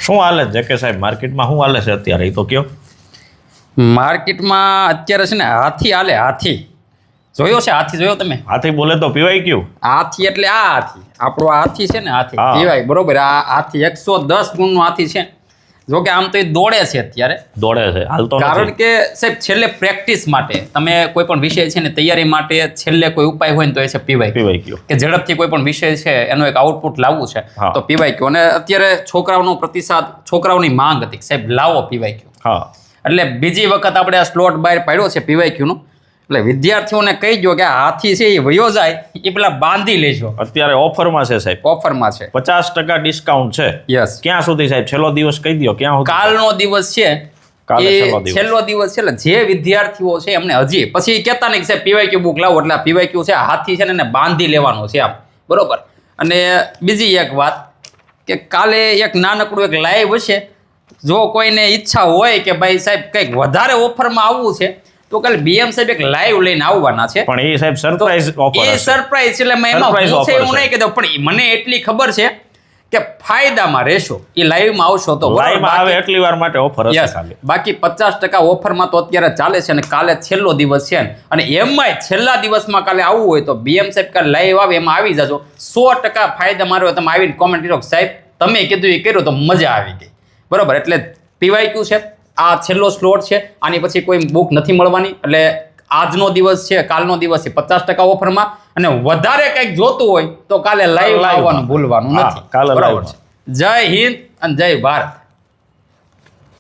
શું હાલે છે કે સાહેબ માર્કેટમાં શું હાલે છે અત્યારે એ તો કયો. માર્કેટમાં અત્યારે છે ને હાથી હાલે. હાથી જોયો છે? હાથી જોયો તમે? હાથી બોલે તો પીવાય કયું? હાથી એટલે આ હાથી, આપણો આ હાથી છે ને, હાથી હા. પીવાય. બરોબર. આ હાથી 110 ગુણનો હાથી છે. જો કે આમ તો એ દોડે છે અત્યારે, દોડે છે હાલતો કારણ નથી. કે સાહેબ છેલ્લે પ્રેક્ટિસ માટે, તમે કોઈ પણ વિષય છે ને તૈયારી માટે છેલ્લે કોઈ ઉપાય હોય ને તો એ છે પીવાય પીવાય કયું. કે ઝડપથી કોઈ પણ વિષય છે એનો એક આઉટપુટ લાવવું છે હા. તો પીવાય કયો. અને અત્યારે છોકરાઓનો પ્રતિસાદ, છોકરાઓની માંગ હતી સાહેબ લાવો પીવાય કયો. હા એટલે બીજી વખત આપણે આ સ્લોટ બહાર પાડ્યો છે પીવાયક્યુ નો. એટલે વિદ્યાર્થીઓને કહી દો કે આ હાથી છે એ વયો જાય એ પેલા બાંધી લેજો. અત્યારે ઓફરમાં છે સાહેબ, ઓફરમાં છે. 50% ડિસ્કાઉન્ટ છે. યસ. ક્યાં સુધી સાહેબ? છેલ્લો દિવસ કહી દો ક્યાં સુધી? કાલનો દિવસ છે, કાલે એ છેલ્લો દિવસ. છેલ્લો દિવસ છે. એટલે જે વિદ્યાર્થીઓ છે એમને હજી પછી કહેતા નહીં કે સાહેબ પીવાયક્યુ બુક લાવો, એટલે પીવાયક્યુ છે હાથી છે ને એને બાંધી લેવાનો છે આમ. બરોબર. અને બીજી એક વાત કે કાલે એક નાનકડું એક લાઈવ હશે. જો કોઈને ઈચ્છા હોય કે ભાઈ સાહેબ કંઈક વધારે ઓફરમાં આવવું છે તો કાલે બીએમ સાહેબ એક લાઈવ લઈને આવવાના છે. પણ એ સાહેબ સરપ્રાઈઝ ઓફર એ હશે. સરપ્રાઈઝ એટલે મેં એમાં Surprise હું છે offer એવું છે. નહીં કીધું, પણ મને એટલી ખબર છે કે ફાયદામાં રહેશો. એ લાઈવમાં આવશો તો બરાબર. લાઈવમાં આવે એટલી વાર માટે ઓફર હશે Yes. ખાલી. બાકી 50% ઓફરમાં તો અત્યારે ચાલે છે અને કાલે છેલ્લો દિવસ છે. અને એમાંય છેલ્લા દિવસમાં કાલે આવવું હોય તો બીએમ સાહેબ કાલે લાઈવ આવે એમાં આવી જજો. 100% ફાયદામાં રહ્યો. તમે આવીને કોમેન્ટ કરો કે સાહેબ તમે કીધું એ કર્યું તો મજા આવી ગઈ. બરોબર. એટલે પીવાયક્યુ છે, આ છેલ્લો સ્લોટ છે. આની પછી કોઈ બુક નથી મળવાની. એટલે આજનો દિવસ છે, કાલનો દિવસ છે 50% ઓફરમાં. અને વધારે કંઈક જોતું હોય તો કાલે લાઈવ આવવાનું ભૂલવાનું હા, નથી. કાલે બરાબર live છે. જય હિન્દ અને જય ભારત.